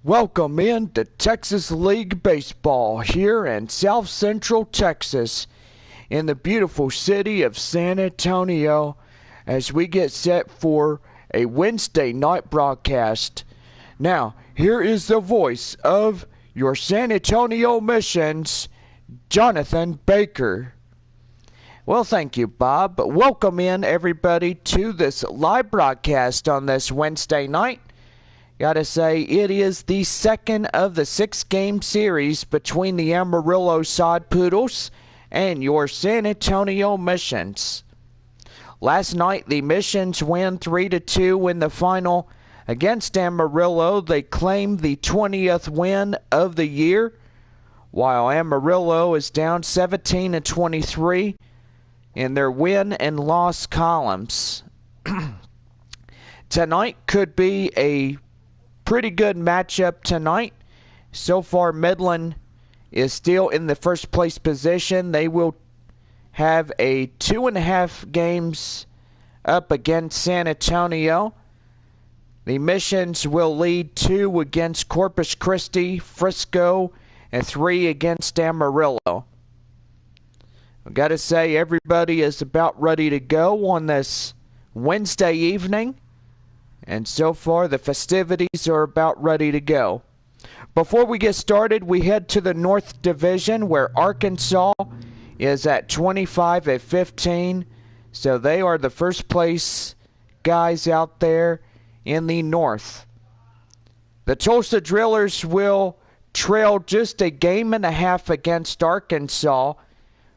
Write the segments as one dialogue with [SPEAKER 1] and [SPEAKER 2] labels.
[SPEAKER 1] Welcome in to Texas League Baseball here in South Central Texas in the beautiful city of San Antonio as we get set for a Wednesday night broadcast. Now, here is the voice of your San Antonio Missions, Jonathan Baker. Well, thank you, Bob. Welcome in, everybody, to this live broadcast on this Wednesday night. Gotta say, it is the second of the 6-game series between the Amarillo side Poodles and your San Antonio Missions. Last night, the Missions win 3-2 in the final against Amarillo. They claimed the 20th win of the year, while Amarillo is down 17-23 in their win and loss columns. Tonight could be a pretty good matchup tonight. So far, Midland is still in the first place position. They will have a 2.5 games up against San Antonio. The Missions will lead 2 against Corpus Christi, Frisco, and 3 against Amarillo. I've got to say, everybody is about ready to go on this Wednesday evening. And so far, the festivities are about ready to go. Before we get started, we head to the North Division where Arkansas is at 25-15. So they are the first place guys out there in the North. The Tulsa Drillers will trail just a game and a half against Arkansas.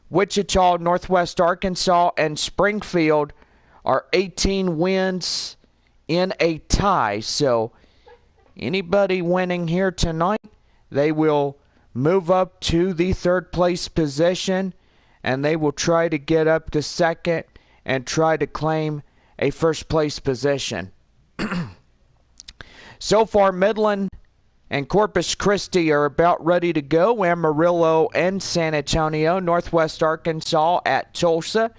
[SPEAKER 1] Wichita, Northwest Arkansas, and Springfield are 18 wins in a tie. So anybody winning here tonight, they will move up to the third place position, and they will try to get up to second and try to claim a first place position. So far, Midland and Corpus Christi are about ready to go. Amarillo and San Antonio, Northwest Arkansas at Tulsa,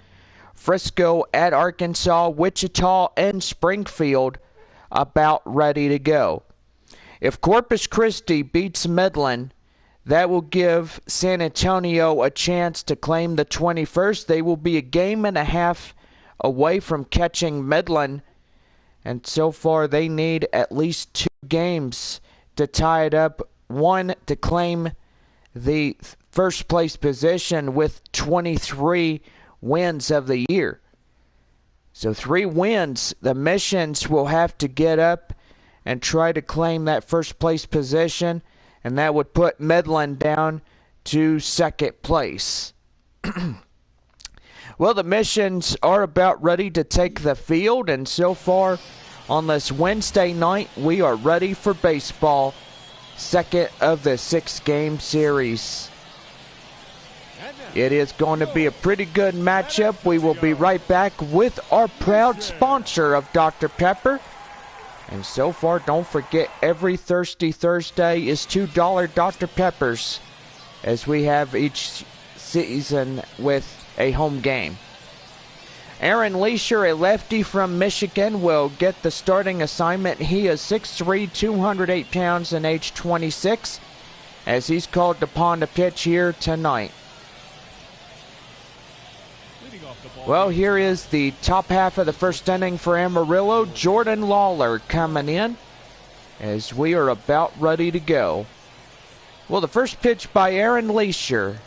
[SPEAKER 1] Frisco at Arkansas, Wichita, and Springfield about ready to go. If Corpus Christi beats Midland, that will give San Antonio a chance to claim the 21st. They will be a game and a half away from catching Midland, and so far they need at least 2 games to tie it up, 1 to claim the first place position with 23 wins of the year. So 3 wins, the Missions will have to get up and try to claim that first place position, and that would put Midland down to second place. Well, the Missions are about ready to take the field, and so far on this Wednesday night, we are ready for baseball. Second of the 6-game series. It is going to be a pretty good matchup. We will be right back with our proud sponsor of Dr. Pepper. And so far, don't forget, every Thirsty Thursday is $2 Dr. Peppers, as we have each season with a home game. Aaron Leisure, a lefty from Michigan, will get the starting assignment. He is 6'3", 208 pounds, and age 26, as he's called upon to pitch here tonight. Well, here is the top half of the first inning for Amarillo. Jordan Lawler coming in as we are about ready to go. Well, the first pitch by Aaron Leisure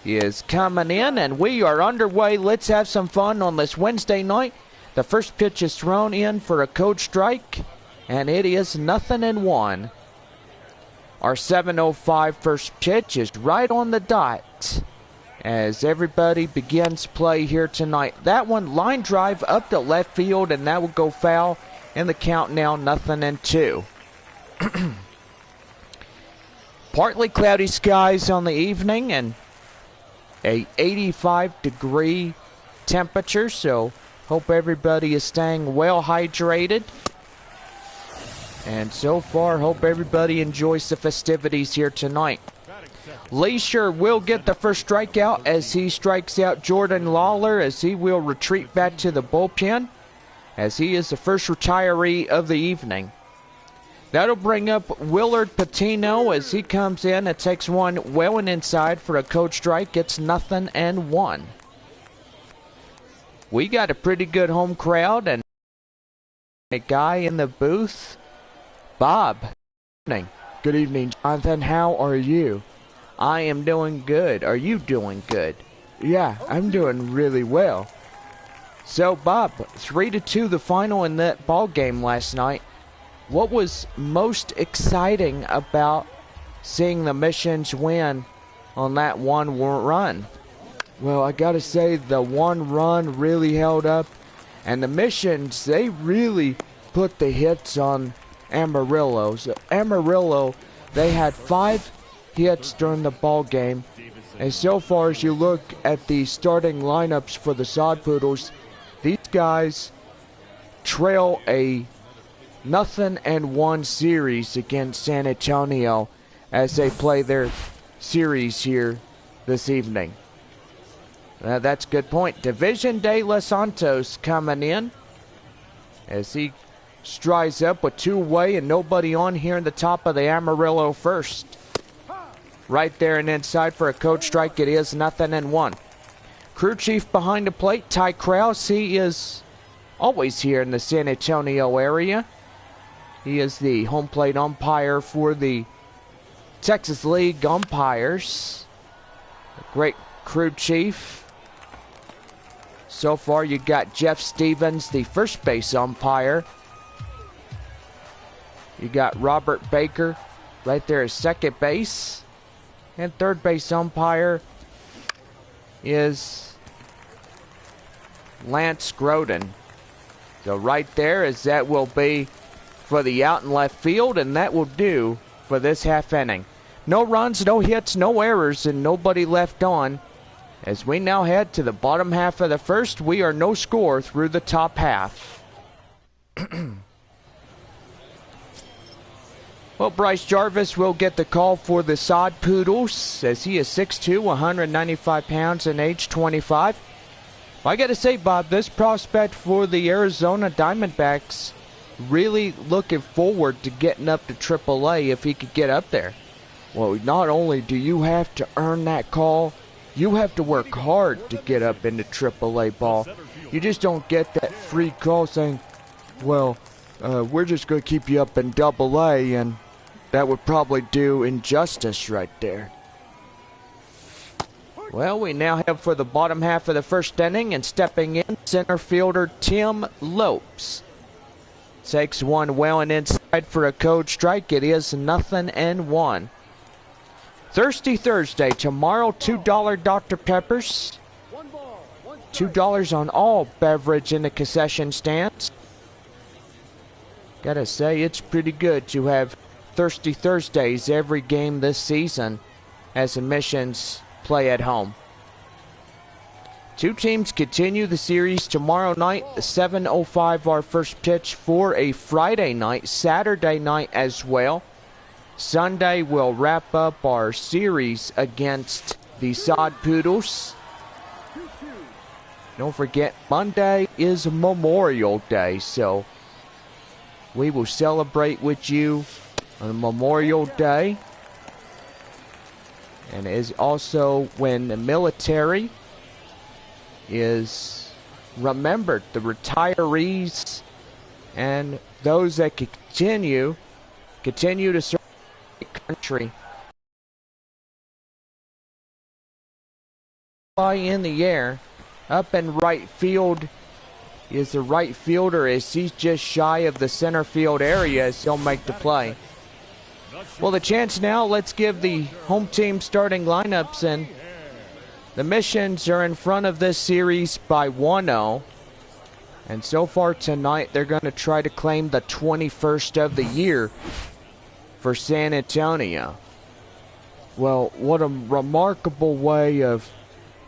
[SPEAKER 1] is coming in, and we are underway. Let's have some fun on this Wednesday night. The first pitch is thrown in for a code strike, and it is 0-1. Our 7:05 first pitch is right on the dot as everybody begins play here tonight. That one, line drive up to left field, and that will go foul in the count now, 0-2. Partly cloudy skies on the evening and a 85-degree temperature, so hope everybody is staying well hydrated. And so far, hope everybody enjoys the festivities here tonight. Leisure will get the first strikeout as he strikes out Jordan Lawler, as he will retreat back to the bullpen, as he is the first retiree of the evening. That'll bring up Willard Patino as he comes in and takes one well and inside for a code strike. Gets 0-1. We got a pretty good home crowd and a guy in the booth. Bob. Good evening, Jonathan. How are you? I am doing good. Are you doing good? Yeah, I'm doing really well. So, Bob, 3-2 the final in that ball game last night. What was most exciting about seeing the Missions win on that one run? Well, I gotta say the one run really held up, and the Missions, they really put the hits on Amarillo. So Amarillo, they had 5 hits during the ball game, and so far as you look at the starting lineups for the Sod Poodles, these guys trail a 0-1 series against San Antonio as they play their series here this evening. That's a good point. Division de Los Santos coming in as he strides up with 2 away and nobody on here in the top of the Amarillo first. Right there and inside for a code strike. It is 0-1. Crew chief behind the plate, Ty Krause. He is always here in the San Antonio area. He is the home plate umpire for the Texas League umpires. A great crew chief. So far you got Jeff Stevens, the first base umpire. You got Robert Baker right there as second base. And third base umpire is Lance Groden. So right there as that will be for the out and left field, and that will do for this half inning. No runs, no hits, no errors, and nobody left on. As we now head to the bottom half of the first, we are no score through the top half. Well, Bryce Jarvis will get the call for the Sod Poodles as he is 6'2", 195 pounds, and age 25. I got to say, Bob, this prospect for the Arizona Diamondbacks really looking forward to getting up to AAA if he could get up there. Well, not only do you have to earn that call, you have to work hard to get up into AAA ball. You just don't get that free call saying, well, we're just going to keep you up in AA, and that would probably do injustice right there. Well, we now head for the bottom half of the first inning, and stepping in, center fielder Tim Lopes. Takes one well and inside for a code strike. It is 0-1. Thirsty Thursday. Tomorrow, $2 Dr. Peppers. $2 on all beverage in the concession stands. Gotta say, it's pretty good to have Thirsty Thursdays every game this season as the Missions play at home. 2 teams continue the series tomorrow night, 7:05 our first pitch for a Friday night, Saturday night as well. Sunday we'll wrap up our series against the Sod Poodles. Don't forget, Monday is Memorial Day, so we will celebrate with you on Memorial Day. And it is also when the military is remembered, the retirees and those that continue to serve the country. Fly in the air, up in right field is the right fielder as he's just shy of the center field area as he'll make the play. Well, the chance now, let's give the home team starting lineups, and the Missions are in front of this series by 1-0. And so far tonight, they're going to try to claim the 21st of the year for San Antonio. Well, what a remarkable way of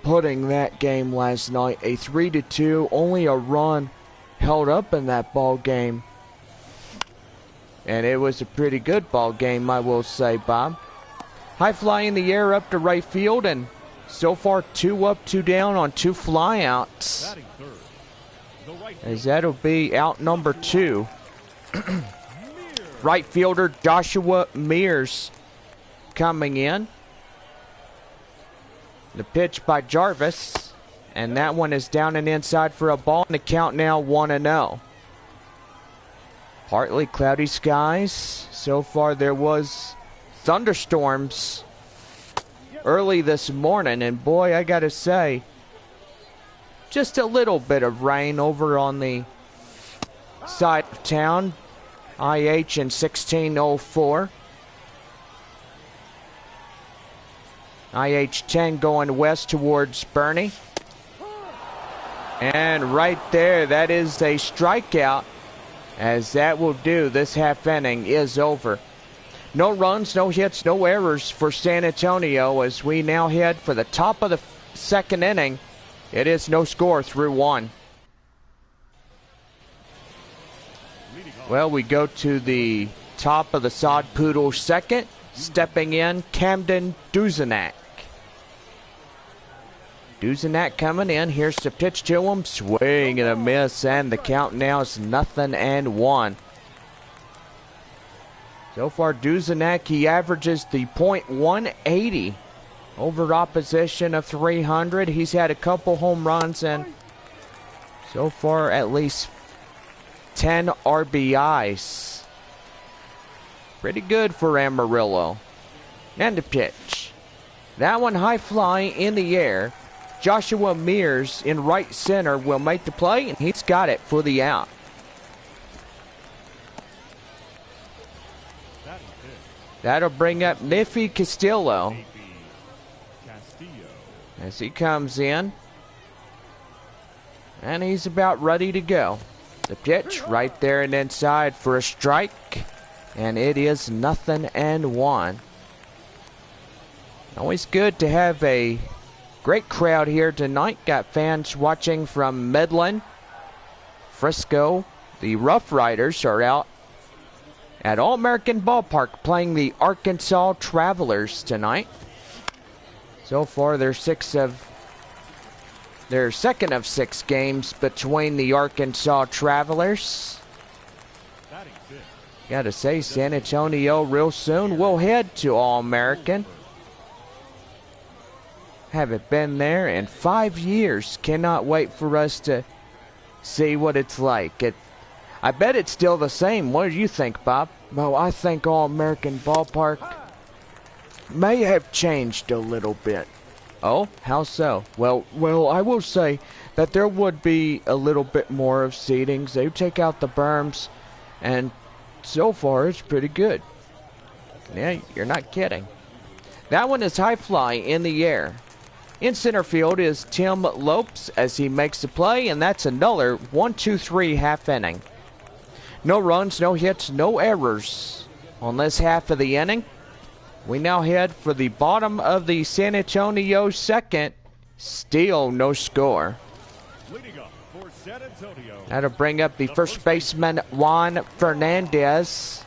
[SPEAKER 1] putting that game last night. A 3-2, only a run held up in that ball game. And it was a pretty good ball game, I will say, Bob. High fly in the air up to right field, and so far 2 up, 2 down on 2 flyouts. As that'll be out number 2. Right fielder Joshua Mears coming in. The pitch by Jarvis. And that one is down and inside for a ball. And the count now 1-0. Partly cloudy skies. So far there was thunderstorms early this morning. And boy, I gotta say, just a little bit of rain over on the side of town. IH in 1604. IH 10 going west towards Bernie. And right there, that is a strikeout, as that will do. This half inning is over. No runs, no hits, no errors for San Antonio as we now head for the top of the second inning. It is no score through 1. Well, we go to the top of the sod. Poodles second. Stepping in, Camden Duzenak. Duzenak coming in. Here's the pitch to him. Swing and a miss, and the count now is 0-1. So far, Duzenak, he averages the .180 over opposition of 300. He's had a couple home runs and so far at least 10 RBIs. Pretty good for Amarillo. And the pitch. That one high fly in the air. Joshua Mears in right center will make the play, and he's got it for the out. That'll bring up Niffy Castillo as he comes in. And he's about ready to go. The pitch right there and inside for a strike. And it is 0-1. Always good to have a great crowd here tonight. Got fans watching from Midland, Frisco. The Rough Riders are out at All-American Ballpark playing the Arkansas Travelers tonight. So far, they're second of 6 games between the Arkansas Travelers. Gotta say, San Antonio real soon will head to All-American. Haven't been there in 5 years. Cannot wait for us to see what it's like. I bet it's still the same. What do you think, Bob? Well, I think All-American Ballpark may have changed a little bit. Oh, how so? Well, I will say that there would be a little bit more of seatings. They would take out the berms, and so far it's pretty good. Yeah, you're not kidding. That one is high fly in the air. In center field is Tim Lopes as he makes the play, and that's another 1-2-3 half inning. No runs, no hits, no errors on this half of the inning. We now head for the bottom of the San Antonio second. Still no score. That'll bring up the first baseman, Juan Fernandez,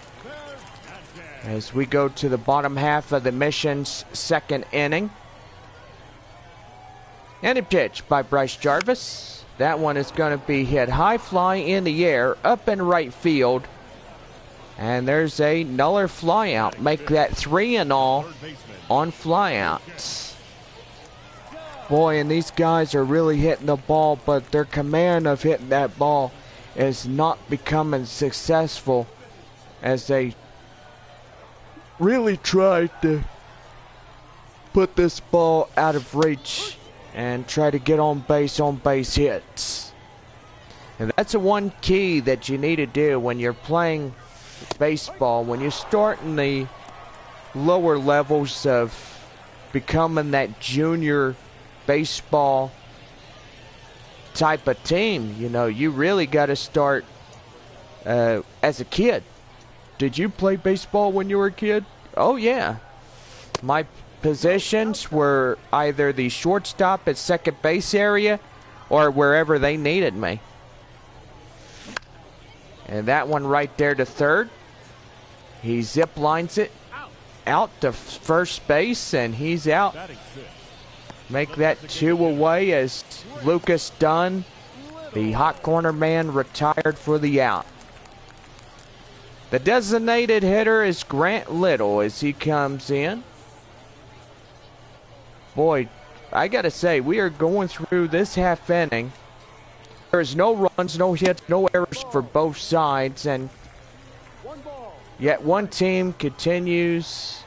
[SPEAKER 1] as we go to the bottom half of the Mission's second inning. And a pitch by Bryce Jarvis. That one is going to be hit high fly in the air, up in right field. And there's a nuller flyout. Make that 3-all on flyouts. Boy, and these guys are really hitting the ball, but their command of hitting that ball is not becoming successful as they really try to put this ball out of reach and try to get on base hits. And that's the one key that you need to do when you're playing baseball, when you start in the lower levels of becoming that junior baseball type of team. You know, you really got to start as a kid. Did you play baseball when you were a kid? Oh yeah. My positions were either the shortstop at second base area or wherever they needed me. And that one right there to third. He zip lines it out to first base, and he's out. Make that 2 away as Lucas Dunn, the hot corner man, retired for the out. The designated hitter is Grant Little as he comes in. Boy, I gotta say, we are going through this half inning. There's no runs, no hits, no errors for both sides, and yet one team continues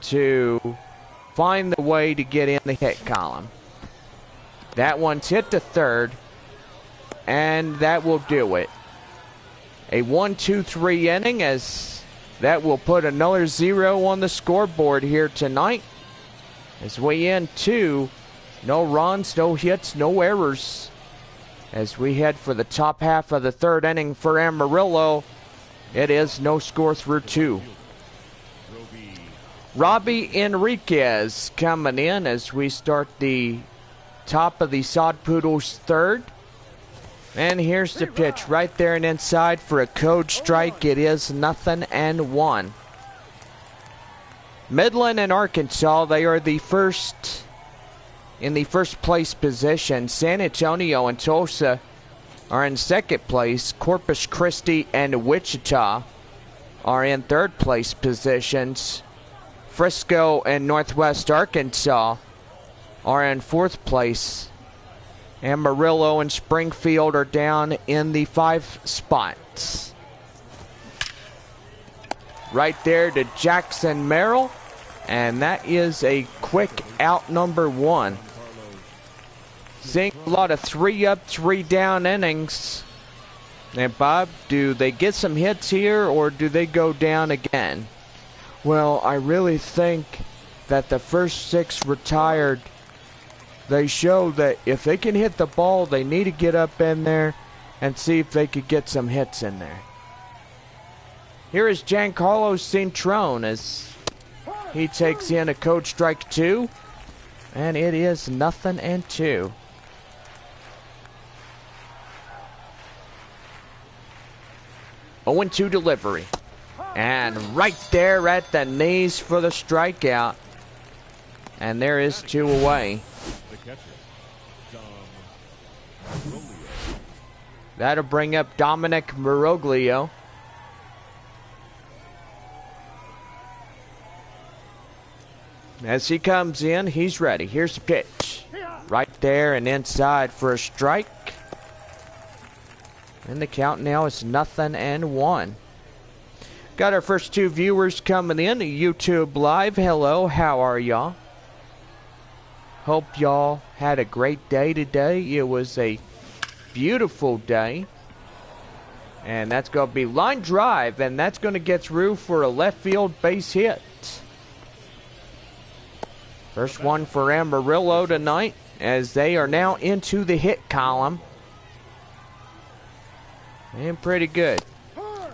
[SPEAKER 1] to find the way to get in the hit column. That one's hit to third, and that will do it. A 1-2-3 inning, as that will put another 0 on the scoreboard here tonight. As we end 2, no runs, no hits, no errors. As we head for the top half of the third inning for Amarillo, it is no score through 2. Robbie Enriquez coming in as we start the top of the Sod Poodles third. And here's the pitch right there and inside for a code strike. It is 0-1. Midland and Arkansas, they are the first in the first place position. San Antonio and Tulsa are in second place. Corpus Christi and Wichita are in third place positions. Frisco and Northwest Arkansas are in fourth place. Amarillo and Springfield are down in the 5 spots. Right there to Jackson Merrill, and that is a quick out number 1. Seeing a lot of 3 up, 3 down innings. And Bob, do they get some hits here or do they go down again? Well, I really think that the first 6 retired. They show that if they can hit the ball, they need to get up in there and see if they could get some hits in there. Here is Giancarlo Cintrone as he takes in a code strike 2, and it is 0-2. Oh, 2 delivery. And right there at the knees for the strikeout. And there is 2 away. That'll bring up Dominic Maroglio. As he comes in, he's ready. Here's the pitch. Right there and inside for a strike. And the count now is 0-1. Got our first 2 viewers coming in to YouTube Live. Hello, how are y'all? Hope y'all had a great day today. It was a beautiful day. And that's going to be line drive, and that's going to get through for a left field base hit. First one for Amarillo tonight, as they are now into the hit column. And pretty good.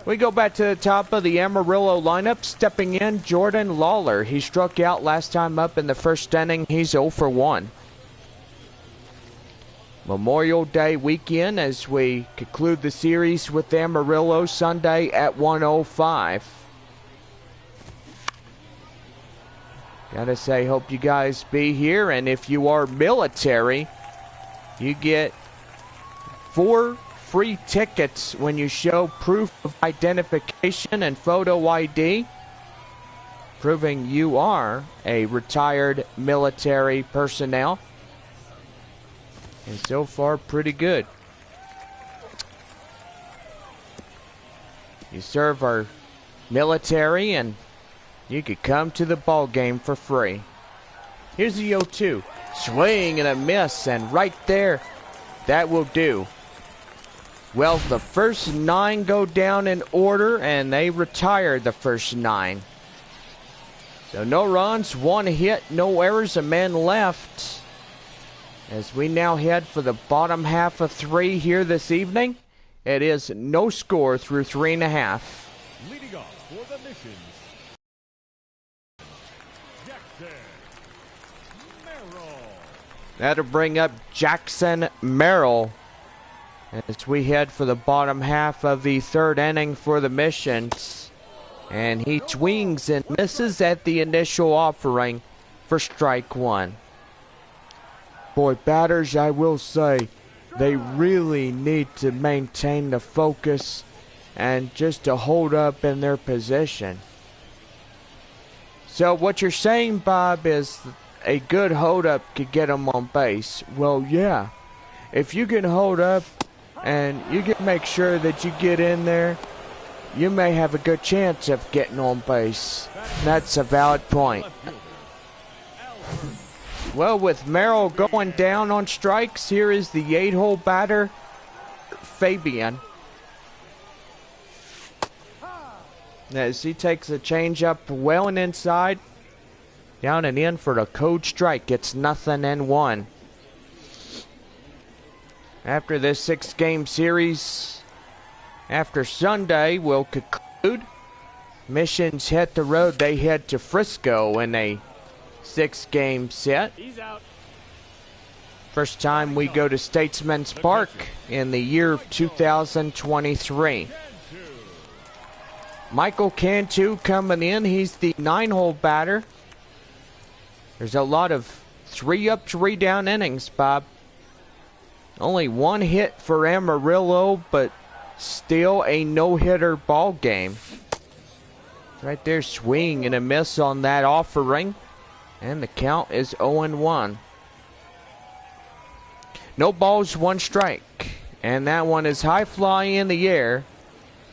[SPEAKER 1] We go back to the top of the Amarillo lineup. Stepping in, Jordan Lawler. He struck out last time up in the first inning. He's 0 for 1. Memorial Day weekend as we conclude the series with Amarillo Sunday at 1:05. Gotta say, hope you guys be here. And if you are military, you get 4 free tickets when you show proof of identification and photo ID, proving you are a retired military personnel. And so far, pretty good. You serve our military and you could come to the ball game for free. Here's the 0-2. Swing and a miss, and right there, that will do. Well, the first 9 go down in order, and they retired the first 9. So no runs, 1 hit, no errors, a man left. As we now head for the bottom half of 3 here this evening, it is no score through 3.5.
[SPEAKER 2] Leading off for the missions, Jackson Merrill.
[SPEAKER 1] That'll bring up Jackson Merrill as we head for the bottom half of the third inning for the missions. And he swings and misses at the initial offering for strike 1. Boy, batters, I will say, they really need to maintain the focus and just to hold up in their position. So what you're saying, Bob, is a good hold up could get them on base. Well, yeah. If you can hold up and you can make sure that you get in there, you may have a good chance of getting on base. That's a valid point. Well, with Merrill going down on strikes, here is the 8-hole batter, Fabian. As he takes a changeup well and inside, down and in for the code strike. It's 0-1. After this 6-game series, after Sunday will conclude, Missions hit the road. They head to Frisco in a 6-game set. First time we go to Statesman's Park in the year of 2023. Michael Cantu coming in. He's the 9-hole batter. There's a lot of 3-up, 3-down innings, Bob. Only 1 hit for Amarillo, but still a no-hitter ball game. Right there, swing and a miss on that offering. And the count is 0-1. No balls, 1 strike. And that one is high fly in the air.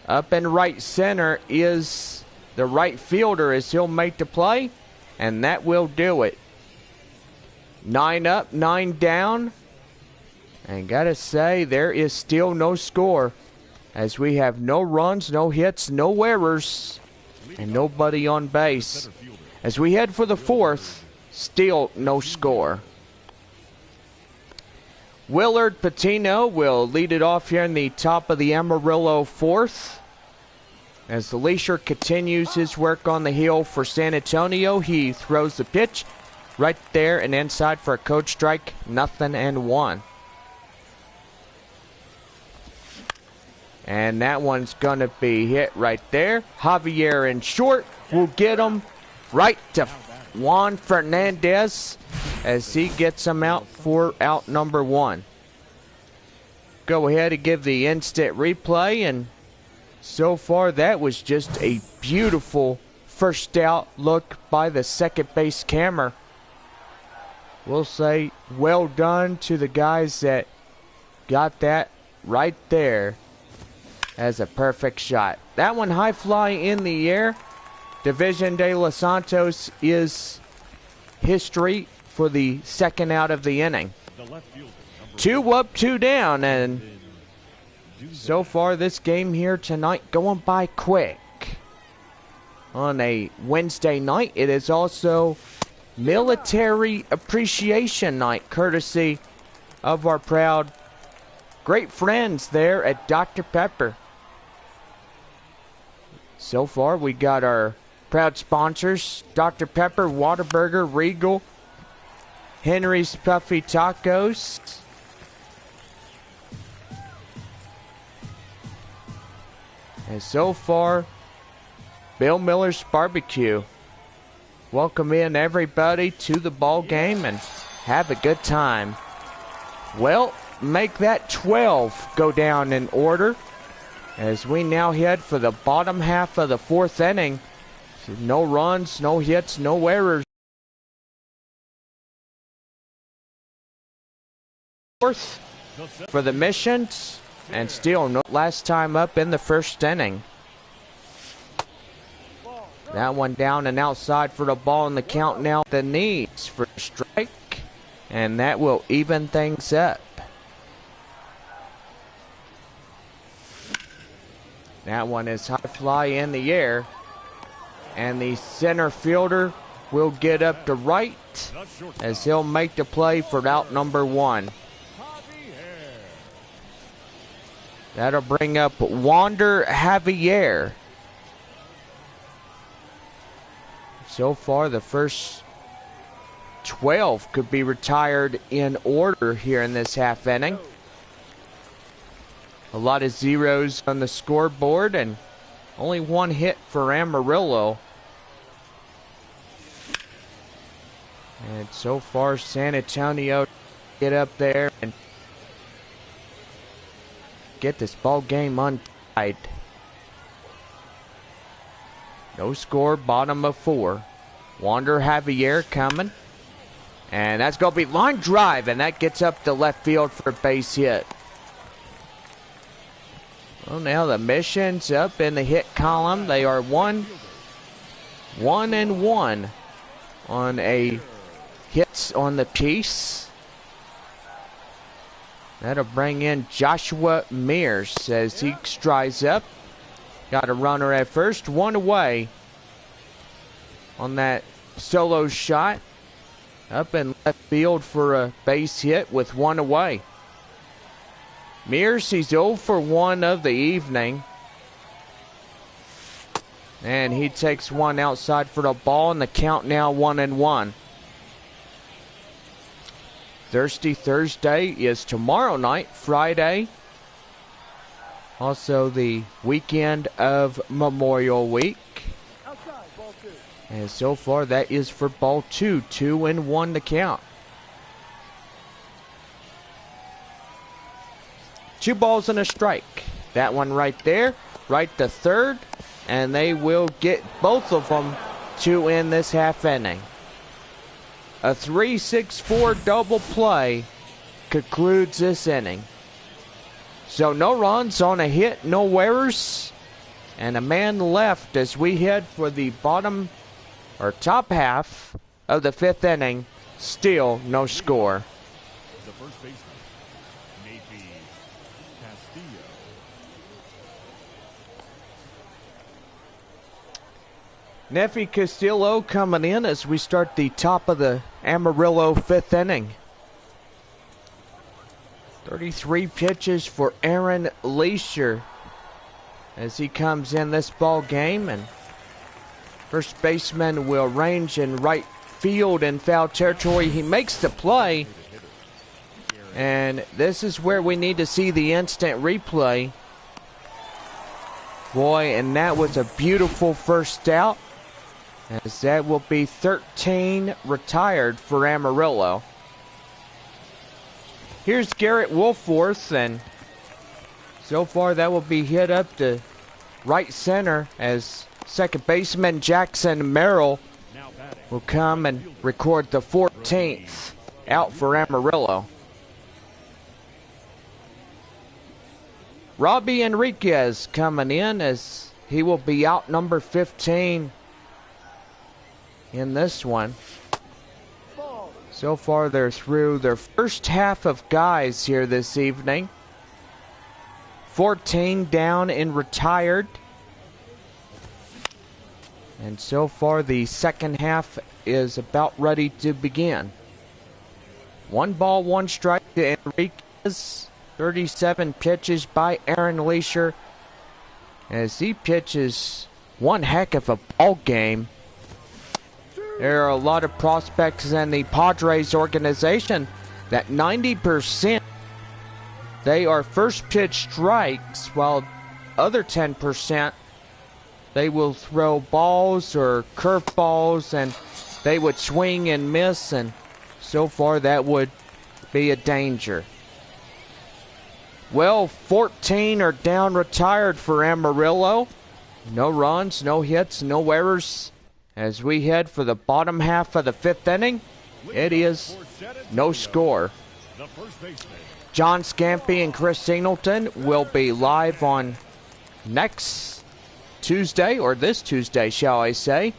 [SPEAKER 1] Up in right center is the right fielder as he'll make the play. And that will do it. 9 up, 9 down. And gotta say, there is still no score. As we have no runs, no hits, no errors. And nobody on base. As we head for the 4th, still no score. Willard Patino will lead it off here in the top of the Amarillo 4th. As the Leisure continues his work on the hill for San Antonio, he throws the pitch right there and inside for a code strike, 0-1. And that one's going to be hit right there. Javier in short will get him right to Juan Fernandez as he gets him out for out number 1. Go ahead and give the instant replay, and so far that was just a beautiful first out look by the second base camera. We'll say well done to the guys that got that right there as a perfect shot. That one high fly in the air. Division de Los Santos is history for the second out of the inning. 2 up, 2 down, and so far this game here tonight going by quick. On a Wednesday night, it is also Military Appreciation Night, courtesy of our proud great friends there at Dr. Pepper. So far, we got our proud sponsors, Dr. Pepper, Whataburger, Regal, Henry's Puffy Tacos, and so far, Bill Miller's Barbecue. Welcome in everybody to the ball game and have a good time. Well, make that 12 go down in order as we now head for the bottom half of the 4th inning. No runs, no hits, no errors. 4th for the Missions, and still no last time up in the 1st inning. That one down and outside for the ball, and the count now the needs for a strike, and that will even things up. That one is high fly in the air, and the center fielder will get up to right as he'll make the play for out number 1. That'll bring up Wander Javier. So far, the first 12 could be retired in order here in this half inning. A lot of zeros on the scoreboard and only 1 hit for Amarillo. And so far, San Antonio get up there and get this ball game untied. No score, bottom of 4. Wander Javier coming. And that's going to be line drive, and that gets up to left field for a base hit. Well, now the Mission's up in the hit column. They are 1-1 on a hits on the piece. That'll bring in Joshua Mears as he strides up. Got a runner at first, 1 away on that solo shot. Up in left field for a base hit with 1 away. Mears, he's 0 for 1 of the evening. And he takes one outside for the ball, and the count now 1-1. Thirsty Thursday is tomorrow night, Friday. Also the weekend of Memorial Week. And so far that is for ball 2. 2-1 the count. 2 balls and a strike. That one right there, right to third. And they will get both of them to end this half inning. A 3-6-4 double play concludes this inning. So no runs on a hit, no errors, and a man left as we head for the bottom or top half of the 5th inning. Still no score.
[SPEAKER 2] The first baseman may be Castillo.
[SPEAKER 1] Nefi Castillo coming in as we start the top of the Amarillo 5th inning. 33 pitches for Aaron Leisure as he comes in this ball game, and first baseman will range in right field in foul territory. He makes the play, and this is where we need to see the instant replay. Boy, and that was a beautiful first out, as that will be 13 retired for Amarillo. Here's Garrett Wolforth, and so far that will be hit up to right center as second baseman Jackson Merrill will come and record the 14th out for Amarillo. Robbie Enriquez coming in as he will be out number 15 in this one. So far they're through their first half of guys here this evening. 14 down and retired. And so far the second half is about ready to begin. 1 ball, 1 strike to Enriquez. 37 pitches by Aaron Leisure as he pitches one heck of a ball game. There are a lot of prospects in the Padres organization that 90% they are first pitch strikes, while other 10% they will throw balls or curveballs and they would swing and miss, and so far that would be a danger. Well, 14 are down retired for Amarillo. No runs, no hits, no errors. As we head for the bottom half of the 5th inning, it is no score. John Scampy and Chris Singleton will be live on next Tuesday, or this Tuesday, shall I say.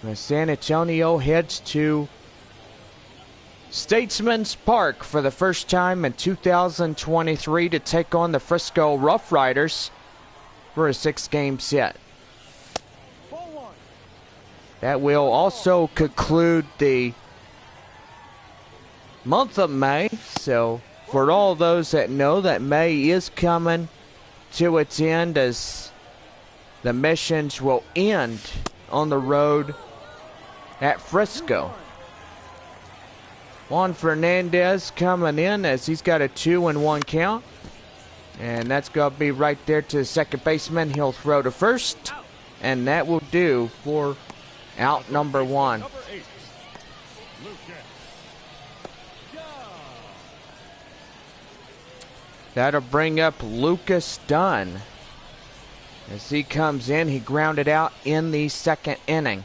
[SPEAKER 1] As San Antonio heads to Statesman's Park for the first time in 2023 to take on the Frisco Rough Riders for a 6-game set. That will also conclude the month of May. So for all those that know that May is coming to its end, as the missions will end on the road at Frisco. Juan Fernandez coming in as he's got a 2-1 count. And that's going to be right there to the second baseman. He'll throw to first. And that will do for out number 1. That'll bring up Lucas Dunn. As he comes in, he grounded out in the second inning.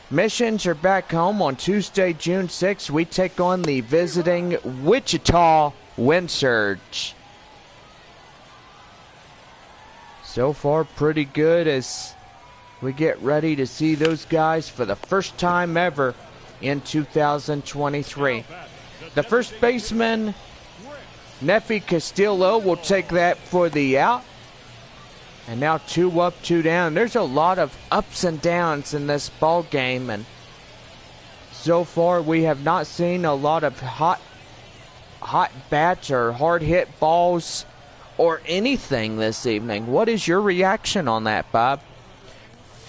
[SPEAKER 1] Missions are back home on Tuesday, June 6th. We take on the visiting Wichita Wind Surge. So far, pretty good as we get ready to see those guys for the first time ever in 2023. The first baseman, Nefi Castillo, will take that for the out. And now 2 up, 2 down. There's a lot of ups and downs in this ball game, and so far we have not seen a lot of hot bats or hard hit balls or anything this evening. What is your reaction on that, Bob?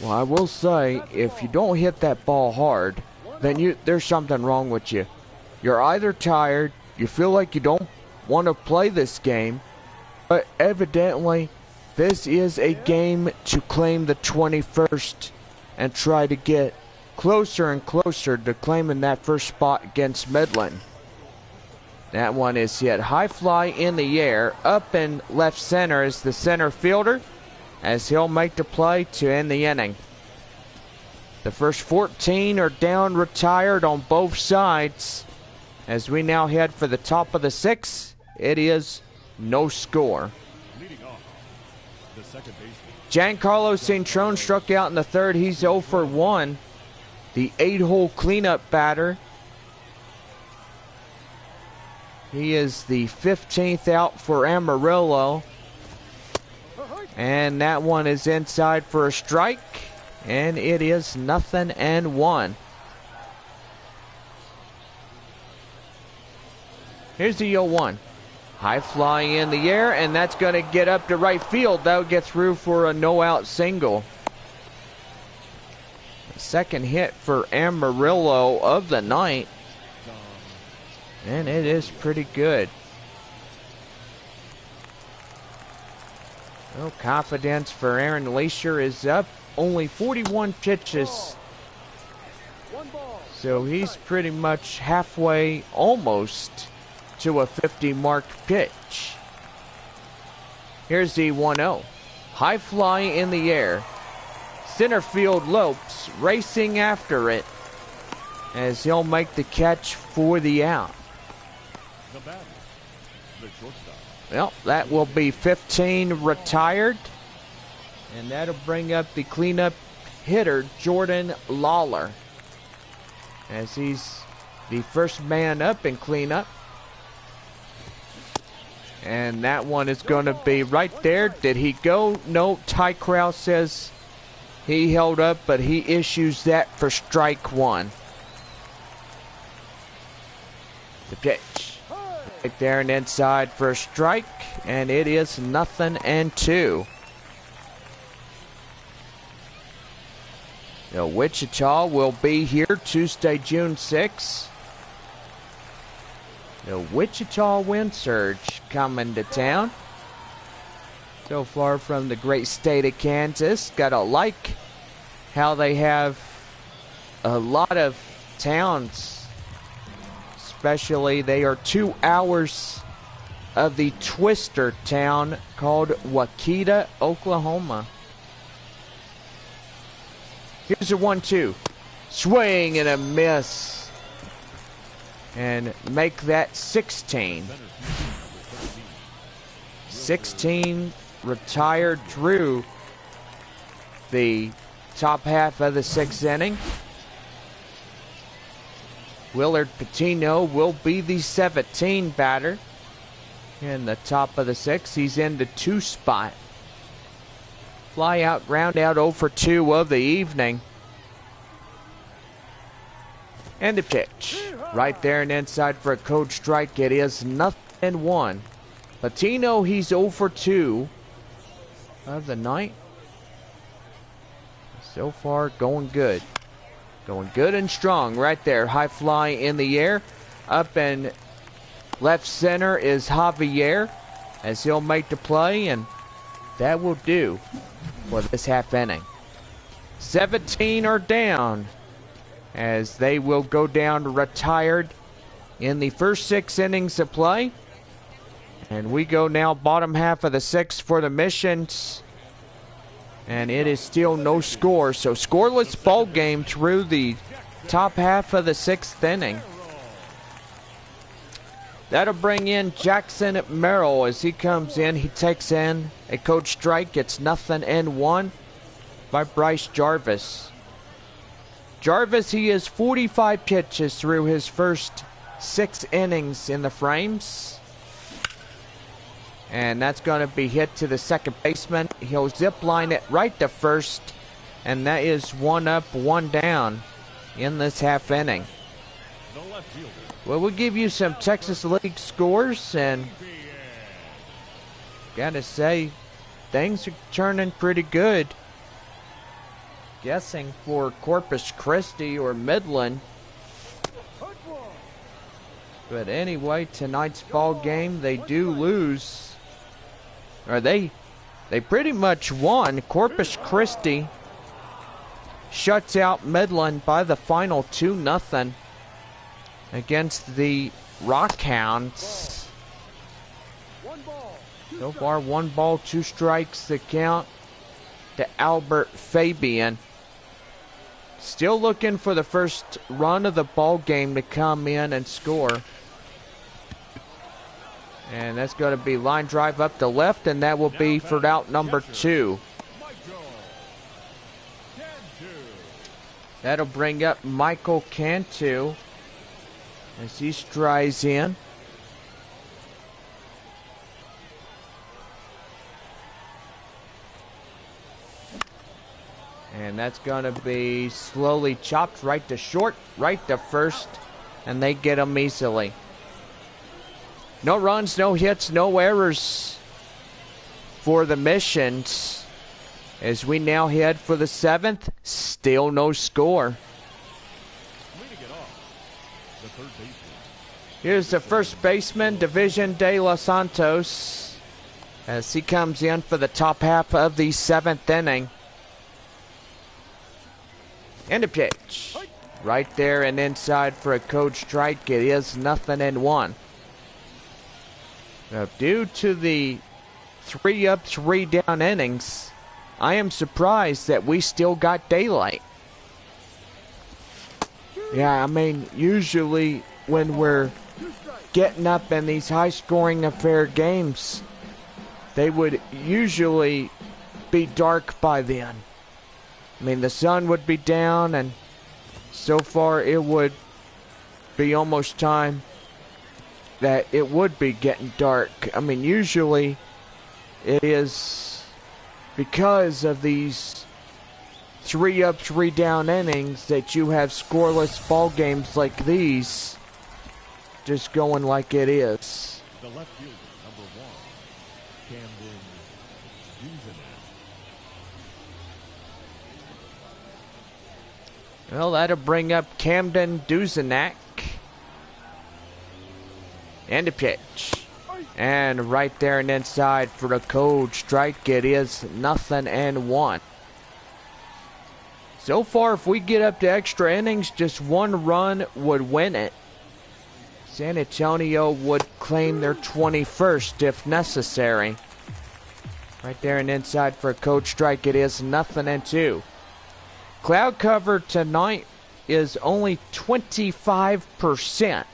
[SPEAKER 1] Well, I will say, if you don't hit that ball hard, then there's something wrong with you. You're either tired, you feel like you don't want to play this game, but evidently this is a game to claim the 21st and try to get closer and closer to claiming that first spot against Midland. That one is hit high fly in the air. Up in left center is the center fielder, as he'll make the play to end the inning. The first 14 are down, retired on both sides. As we now head for the top of the 6th, it is no score. Giancarlo Cintrone struck out in the 3rd. He's 0 for 1. The 8-hole cleanup batter. He is the 15th out for Amarillo. And that one is inside for a strike. And it is 0-1. Here's the 0-1. High fly in the air, and that's going to get up to right field. That'll get through for a no-out single. The second hit for Amarillo of the night. And it is pretty good. No confidence for Aaron Leisure is up. Only 41 pitches. So he's pretty much halfway, almost, to a 50-mark pitch. Here's the 1-0. High fly in the air. Center field Lopes racing after it as he'll make the catch for the out. Well, that will be 15 retired. And that'll bring up the cleanup hitter, Jordan Lawler, as he's the first man up in cleanup. And that one is going to be right there. Did he go? No, Ty Krause says he held up, but he issues that for strike 1. The pitch. Right there and inside for a strike, and it is 0-2. Now, Wichita will be here Tuesday, June 6th. The Wichita Wind Surge coming to town. So far from the great state of Kansas. Gotta like how they have a lot of towns. Especially they are 2 hours of the twister town called Wauketa, Oklahoma. Here's a 1-2. Swing and a miss. And make that 16. 16 retired through the top half of the 6th inning. Willard Patino will be the 17 batter in the top of the 6th. He's in the 2 spot. Fly out, ground out 0 for 2 of the evening. And the pitch. Right there and inside for a code strike. It is 0-1. Patino, he's 0 for 2 of the night. So far, going good. Going good and strong right there. High fly in the air. Up in left center is Javier as he'll make the play, and that will do for this half inning. 17 are down as they will go down retired in the first 6 innings of play. And we go now bottom half of the 6th for the Missions. And it is still no score. So scoreless ball game through the top half of the 6th inning. That'll bring in Jackson Merrill as he comes in. He takes in a coach strike. It's 0-1 by Bryce Jarvis. Jarvis, he is 45 pitches through his first 6 innings in the frames. And that's going to be hit to the second baseman. He'll zip line it right to first. And that is 1 up, 1 down in this half inning. Well, we'll give you some Texas League scores, and gotta say, things are turning pretty good. Guessing for Corpus Christi or Midland. But anyway, tonight's ball game, they do lose. Or they pretty much won. Corpus Christi shuts out Midland by the final 2-0 against the Rockhounds. So far, 1 ball, 2 strikes the count to Albert Fabian. Still looking for the first run of the ball game to come in and score. And that's going to be line drive up the left, and that will be for out number 2. That'll bring up Michael Cantu as he strides in. And that's going to be slowly chopped right to short, right to first, and they get them easily. No runs, no hits, no errors for the Missions as we now head for the 7th. Still no score. Here's the first baseman, Division de los Santos, as he comes in for the top half of the 7th inning. And a pitch. Right there and inside for a code strike. It is 0-1. Now, due to the 3 up, 3 down innings, I am surprised that we still got daylight. Yeah, I mean, usually when we're getting up in these high-scoring affair games, they would usually be dark by then. I mean, the sun would be down, and so far it would be almost time that it would be getting dark. I mean, usually it is because of these 3 up, 3 down innings that you have scoreless ball games like these just going like it is.
[SPEAKER 2] The left fielder, number 1, Camden Duzenak.
[SPEAKER 1] Well, that'll bring up Camden Duzenak. And a pitch. And right there and inside for the code strike. It is 0-1. So far, if we get up to extra innings, just 1 run would win it. San Antonio would claim their 21st if necessary. Right there and inside for a code strike. It is 0-2. Cloud cover tonight is only 25%.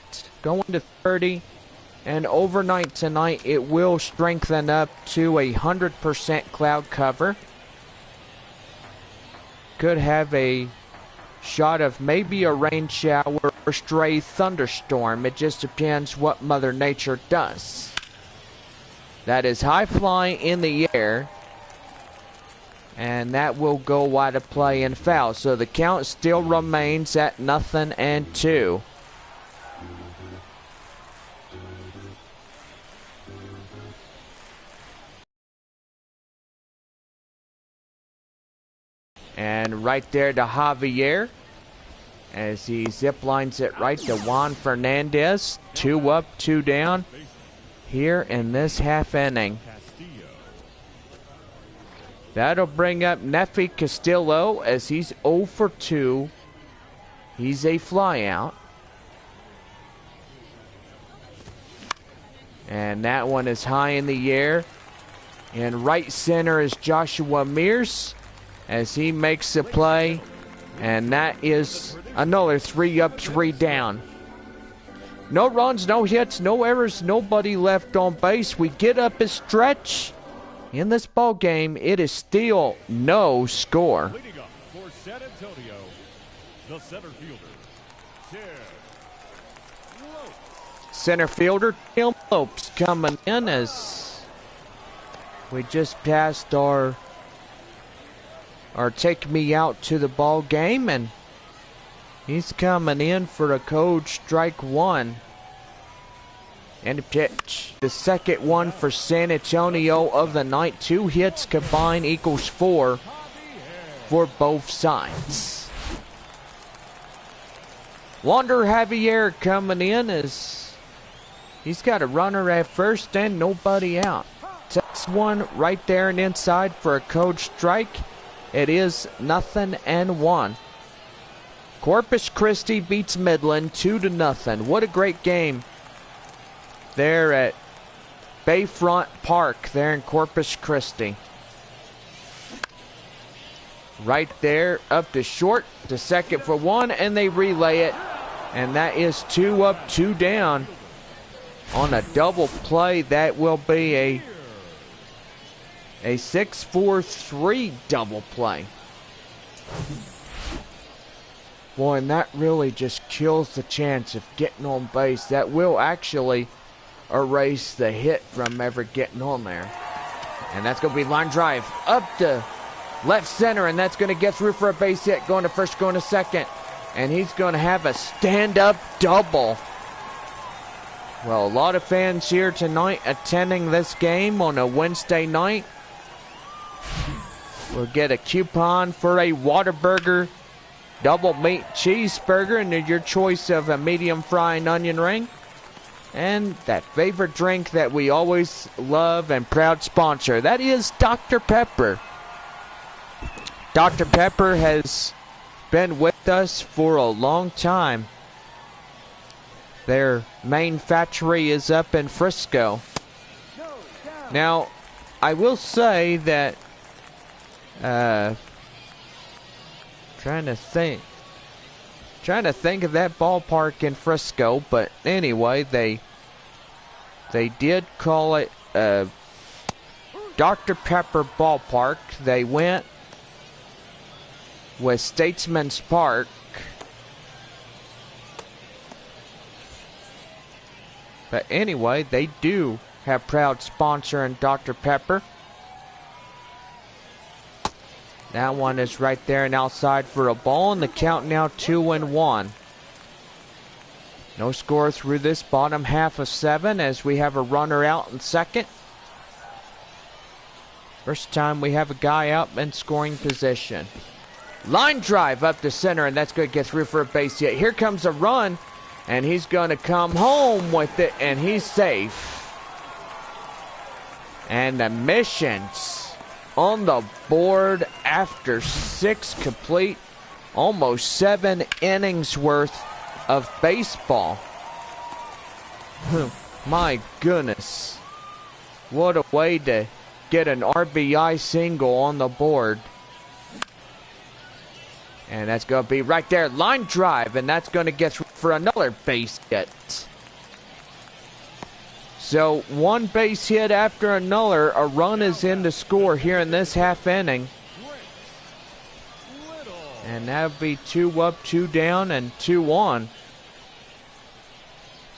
[SPEAKER 1] Going to 30. And overnight tonight, it will strengthen up to 100% cloud cover. Could have a shot of maybe a rain shower or stray thunderstorm. It just depends what Mother Nature does. That is high flying in the air. And that will go wide of play and foul. So the count still remains at 0-2. And right there to Javier as he zip lines it right to Juan Fernandez. 2 up, 2 down here in this half inning. That'll bring up Nefi Castillo as he's 0 for 2. He's a flyout. And that one is high in the air. And right center is Joshua Mears. as he makes the play. And that is another 3 up, 3 down. No runs, no hits, no errors, nobody left on base. We get up a stretch. In this ball game, it is still no score.
[SPEAKER 2] Leading up for San Antonio, the center fielder, Tim Lopes.
[SPEAKER 1] Center fielder Tim Lopes coming in as we just passed our take me out to the ball game, and he's coming in for a code strike 1. And a pitch. The second one for San Antonio of the night. 2 hits combined equals 4 for both sides. Wander Javier coming in as he's got a runner at first and nobody out. Takes one right there and inside for a code strike. It is 0-1. Corpus Christi beats Midland 2-0. What a great game there at Bayfront Park there in Corpus Christi. Right there, up to short, to second for 1, and they relay it. And that is 2 up, 2 down. On a double play, that will be a 6-4-3 double play. Boy, and that really just kills the chance of getting on base. That will actually erase the hit from ever getting on there. And that's going to be line drive up to left center, and that's going to get through for a base hit. Going to first, going to second. And he's going to have a stand-up double. Well, a lot of fans here tonight attending this game on a Wednesday night. We'll get a coupon for a Whataburger double meat cheeseburger and your choice of a medium fry and onion ring. And that favorite drink that we always love and proud sponsor. That is Dr. Pepper. Dr. Pepper has been with us for a long time. Their main factory is up in Frisco. Now, I will say that trying to think of that ballpark in Frisco, but anyway, they did call it Dr. Pepper Ballpark. They went with Statesman's Park. But anyway, they do have proud sponsor in Dr. Pepper. That one is right there and outside for a ball, and the count now 2-1. No score through this bottom half of 7 as we have a runner out in second. First time we have a guy out in scoring position. Line drive up the center, and that's going to get through for a base hit. Here comes a run, and he's going to come home with it, and he's safe. And the missions on the board after 6 complete, almost 7 innings worth of baseball. My goodness. What a way to get an RBI single on the board. And that's going to be right there, line drive, and that's going to get for another base hit. So, one base hit after another, a run is in to score here in this half inning. And that would be 2 up, 2 down, and 2 on.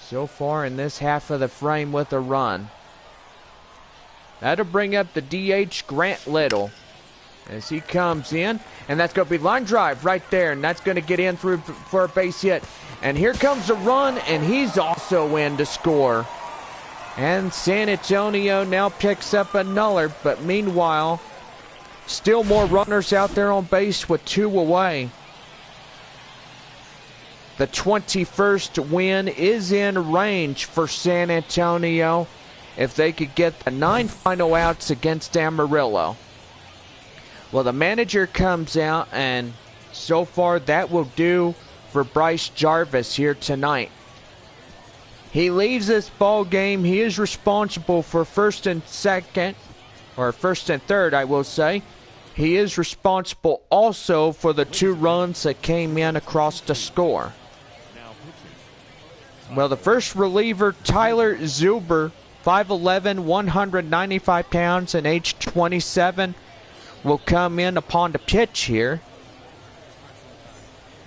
[SPEAKER 1] So far in this half of the frame with a run. That'll bring up the DH Grant Little as he comes in. And that's going to be line drive right there. And that's going to get in through for a base hit. And here comes a run, and he's also in to score. And San Antonio now picks up another, but meanwhile, still more runners out there on base with 2 away. The 21st win is in range for San Antonio if they could get the 9 final outs against Amarillo. Well, the manager comes out, and so far that will do for Bryce Jarvis here tonight. He leaves this ball game. He is responsible for first and second, or first and third, I will say. he is responsible also for the 2 runs that came in across the score. Well, the first reliever, Tyler Zuber, 5'11", 195 pounds, and age 27, will come in upon the pitch here.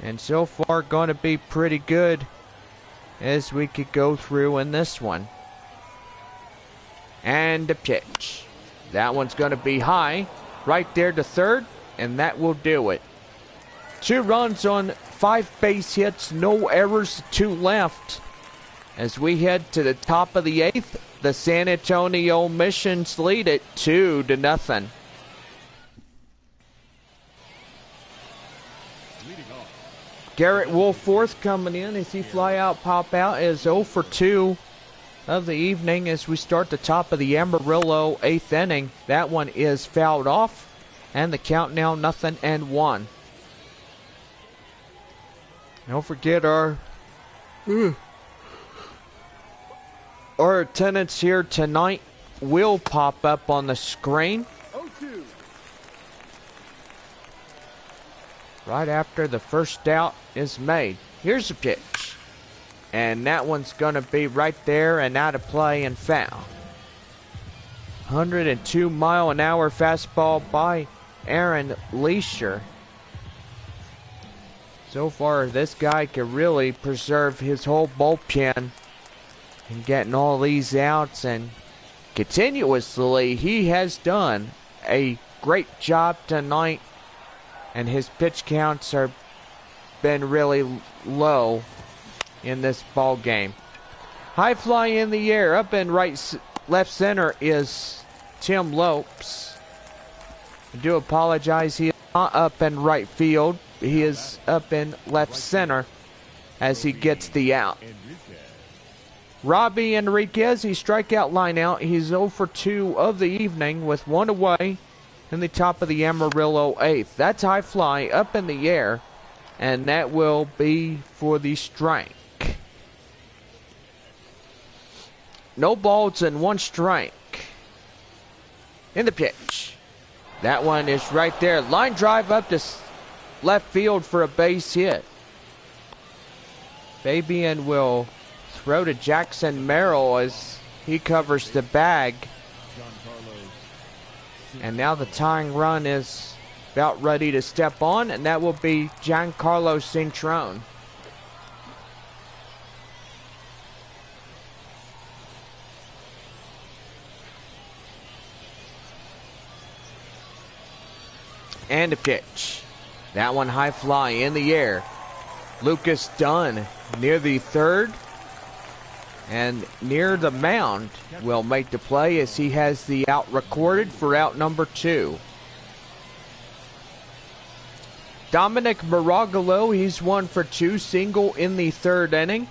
[SPEAKER 1] And so far, going to be pretty good as we could go through in this one. And the pitch. That one's going to be high, right there to third, and that will do it. 2 runs on 5 base hits, no errors, 2 left. As we head to the top of the 8th, the San Antonio Missions lead it 2-0. Garrett Woolforth coming in as he fly out, pop out, is 0 for 2 of the evening as we start the top of the Amarillo 8th inning. That one is fouled off, and the count now 0-1. Don't forget our attendance here tonight will pop up on the screen right after the first out is made. Here's the pitch. And that one's going to be right there and out of play and foul. 102-mile-an-hour fastball by Aaron Leisure. So far, this guy can really preserve his whole bullpen and getting all these outs, and continuously he has done a great job tonight, and his pitch counts are been really low in this ball game. High fly in the air, up in left center is Tim Lopes. I do apologize, he is not up in right field. He is up in left center as he gets the out. Robbie Enriquez, he strikeout line out. He's 0 for 2 of the evening with 1 away in the top of the Amarillo 8th. That's high fly up in the air, and that will be for the strike. No balls and 1 strike. In the pitch. That one is right there. Line drive up to left field for a base hit. Fabian will throw to Jackson Merrill as he covers the bag. And now the tying run is about ready to step on, and that will be Giancarlo Cintrone. And a pitch. That one high fly in the air. Lucas Dunn near the third and near the mound will make the play as he has the out recorded for out number 2. Dominic Maragalo, he's 1 for 2, single in the 3rd inning.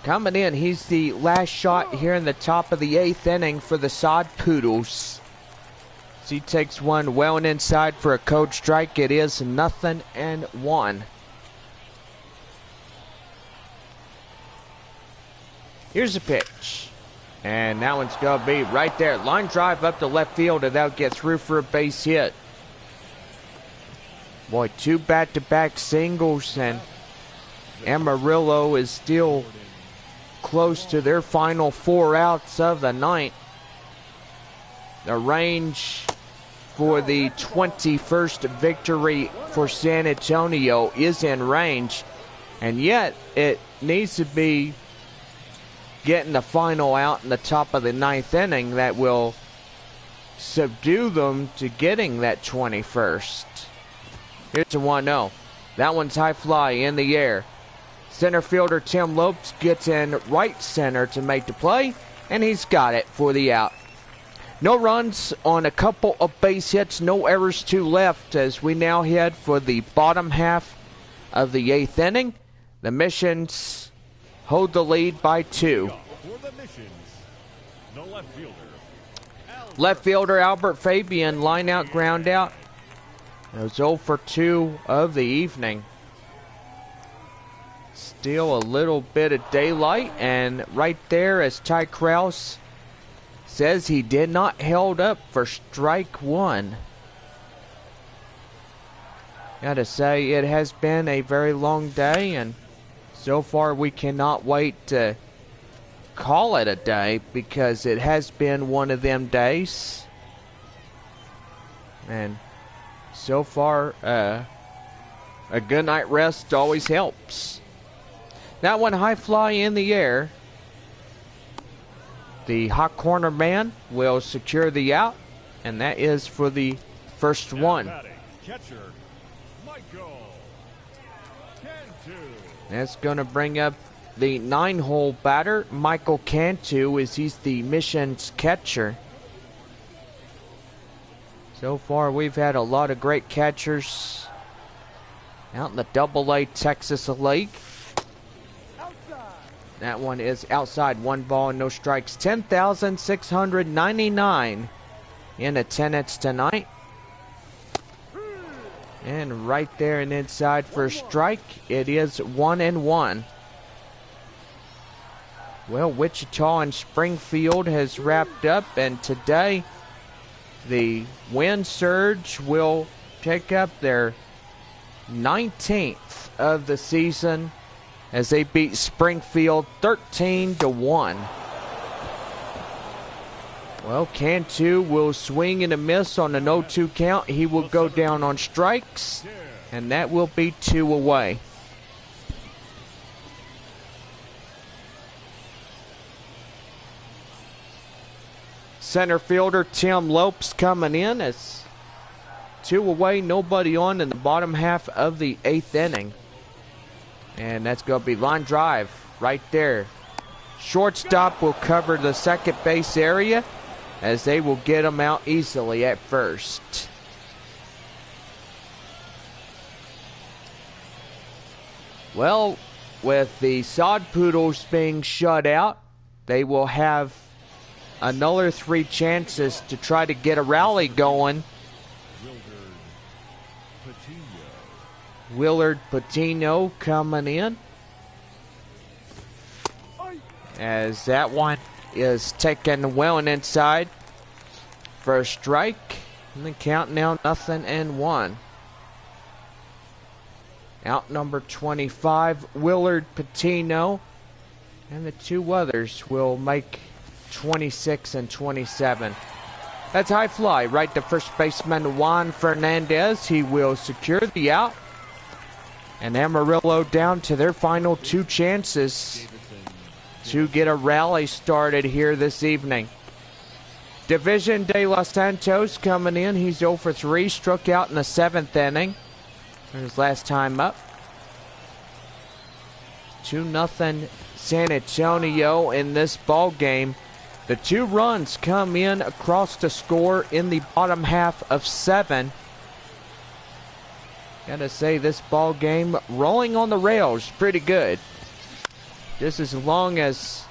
[SPEAKER 1] Coming in, he's the last shot here in the top of the 8th inning for the Sod Poodles. As he takes one well and inside for a code strike. It is 0-1. Here's a pitch. And that one's going to be right there. Line drive up to left field, and that'll get through for a base hit. Boy, 2 back-to-back singles, and Amarillo is still close to their final 4 outs of the night. The range for the 21st victory for San Antonio is in range, and yet it needs to be getting the final out in the top of the 9th inning that will subdue them to getting that 21st. Here's a 1-0. That one's high fly in the air. Center fielder Tim Lopes gets in right center to make the play, and he's got it for the out. No runs on a couple of base hits, no errors, 2 left as we now head for the bottom half of the 8th inning. The Missions hold the lead by 2. Left fielder Albert Fabian, line out, ground out. It was 0 for 2 of the evening. Still a little bit of daylight, and right there as Ty Krause says he did not held up for strike 1. Gotta say, it has been a very long day, and so far we cannot wait to call it a day, because it has been one of them days. And so far, a good night rest always helps. That one high fly in the air. The hot corner man will secure the out, and that is for the first one. That's going to bring up the 9-hole batter, Michael Cantu, as he's the mission's catcher. So far, we've had a lot of great catchers out in the Double-A Texas League. That one is outside, 1 ball and no strikes. 10,699 in attendance tonight. And right there and inside for a strike, it is 1-1. Well, Wichita and Springfield has wrapped up, and today the Wind Surge will take up their 19th of the season as they beat Springfield 13-1. Well, Cantu will swing and a miss on an 0-2 count. He will go down on strikes, and that will be 2 away. Center fielder Tim Lopes coming in as 2 away, nobody on in the bottom half of the 8th inning. And that's going to be line drive right there. Shortstop will cover the second base area, as they will get him out easily at first. Well, with the Sod Poodles being shut out, they will have another 3 chances to try to get a rally going. Willard Patino coming in, as that one is taken well and inside for a strike, and the count now 0-1. Out number 25, Willard Patino, and the 2 others will make 26 and 27. That's high fly right to first baseman Juan Fernandez. He will secure the out, and Amarillo down to their final 2 chances to get a rally started here this evening. Division de Los Santos coming in. He's 0 for 3, struck out in the 7th inning. His last time up. 2-0 San Antonio in this ball game. The 2 runs come in across the score in the bottom half of 7. Gotta say, this ball game rolling on the rails pretty good. Just as long as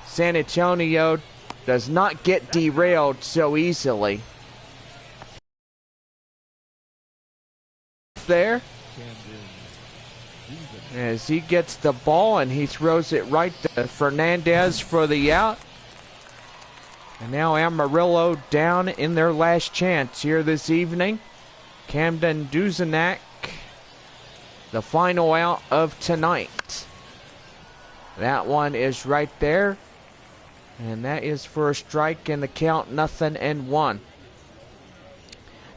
[SPEAKER 1] San Antonio does not get derailed so easily. There, as he gets the ball and he throws it right to Fernandez for the out. And now Amarillo down in their last chance here this evening. Camden Duzenak, the final out of tonight. That one is right there, and that is for a strike, and the count 0-1.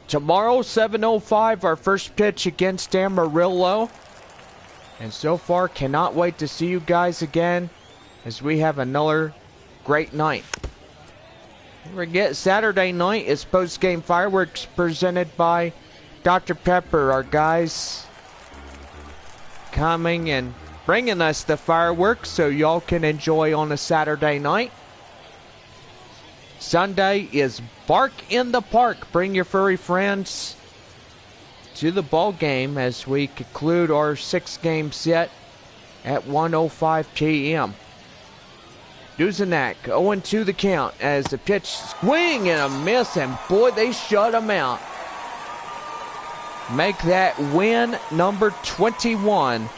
[SPEAKER 1] Tomorrow, 7:05, our first pitch against Amarillo. And so far, cannot wait to see you guys again as we have another great night. Don't forget, Saturday night is post-game fireworks presented by Dr. Pepper. Our guys coming and bringing us the fireworks so y'all can enjoy on a Saturday night. Sunday is Bark in the Park. Bring your furry friends to the ball game as we conclude our 6-game set at 1:05 p.m. Duzenak 0-2 the count as the pitch swing and a miss, and boy, they shut him out. Make that win number 21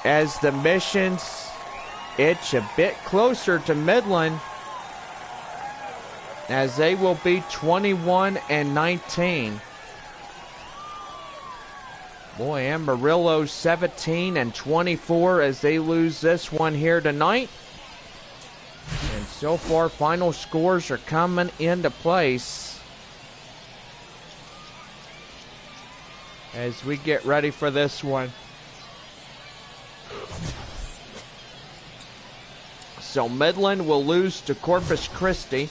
[SPEAKER 1] as the Missions itch a bit closer to Midland, as they will be 21-19. Boy, Amarillo 17-24 as they lose this one here tonight. And so far, final scores are coming into place as we get ready for this one. So Midland will lose to Corpus Christi.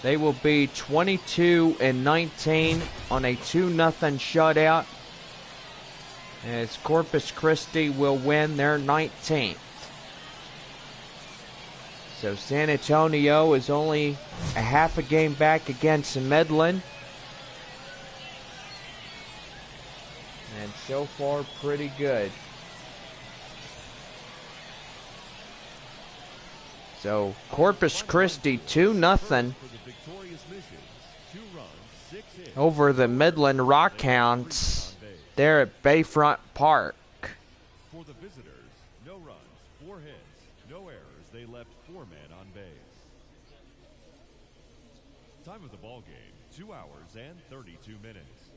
[SPEAKER 1] They will be 22-19 on a 2-0 shutout, as Corpus Christi will win their 19th. So San Antonio is only a half a game back against Midland. And so far, pretty good. So Corpus Christi 2-0 over the Midland Rockhounds there at Bayfront Park.
[SPEAKER 2] For the visitors, no runs, 4 hits, no errors. They left 4 men on base. Time of the ball game, 2 hours and 32 minutes.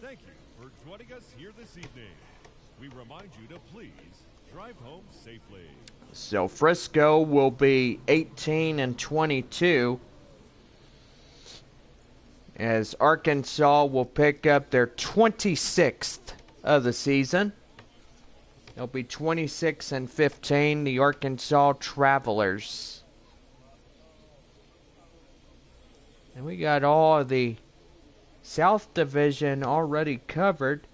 [SPEAKER 2] Thank you for joining us here this evening. We remind you to please drive home safely.
[SPEAKER 1] So Frisco will be 18-22 as Arkansas will pick up their 26th of the season. They'll be 26-15, the Arkansas Travelers. And we got all of the South Division already covered.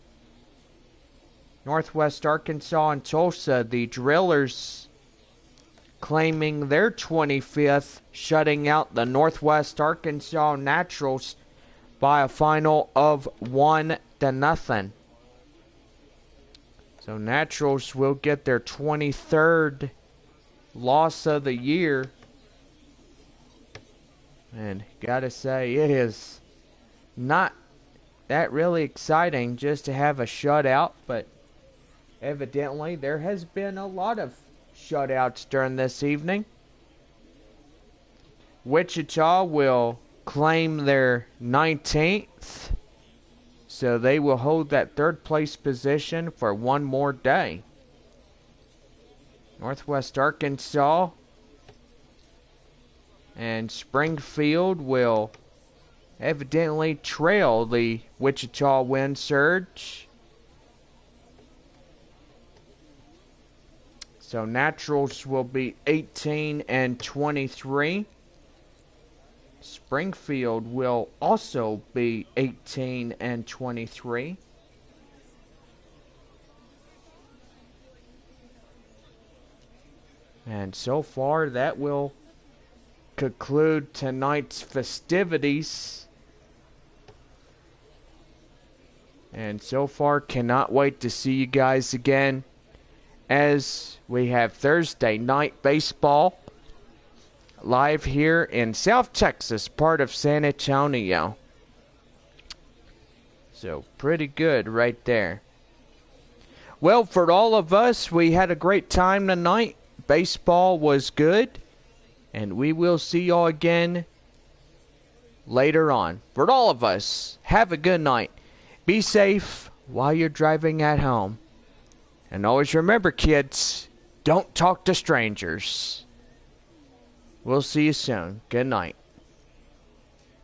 [SPEAKER 1] Northwest Arkansas and Tulsa, the Drillers claiming their 25th, shutting out the Northwest Arkansas Naturals by a final of 1-0. So Naturals will get their 23rd loss of the year. And gotta say, it is not that really exciting just to have a shutout, but evidently there has been a lot of shutouts during this evening. Wichita will claim their 19th, so they will hold that 3rd place position for one more day. Northwest Arkansas and Springfield will evidently trail the Wichita Wind Surge. So Naturals will be 18-23. Springfield will also be 18-23. And so far, that will conclude tonight's festivities. And so far, cannot wait to see you guys again as we have Thursday night baseball live here in South Texas, part of San Antonio. So pretty good right there. Well, for all of us, we had a great time tonight. Baseball was good, and we will see y'all again later on. For all of us, have a good night. Be safe while you're driving at home. And always remember, kids, don't talk to strangers. We'll see you soon. Good night.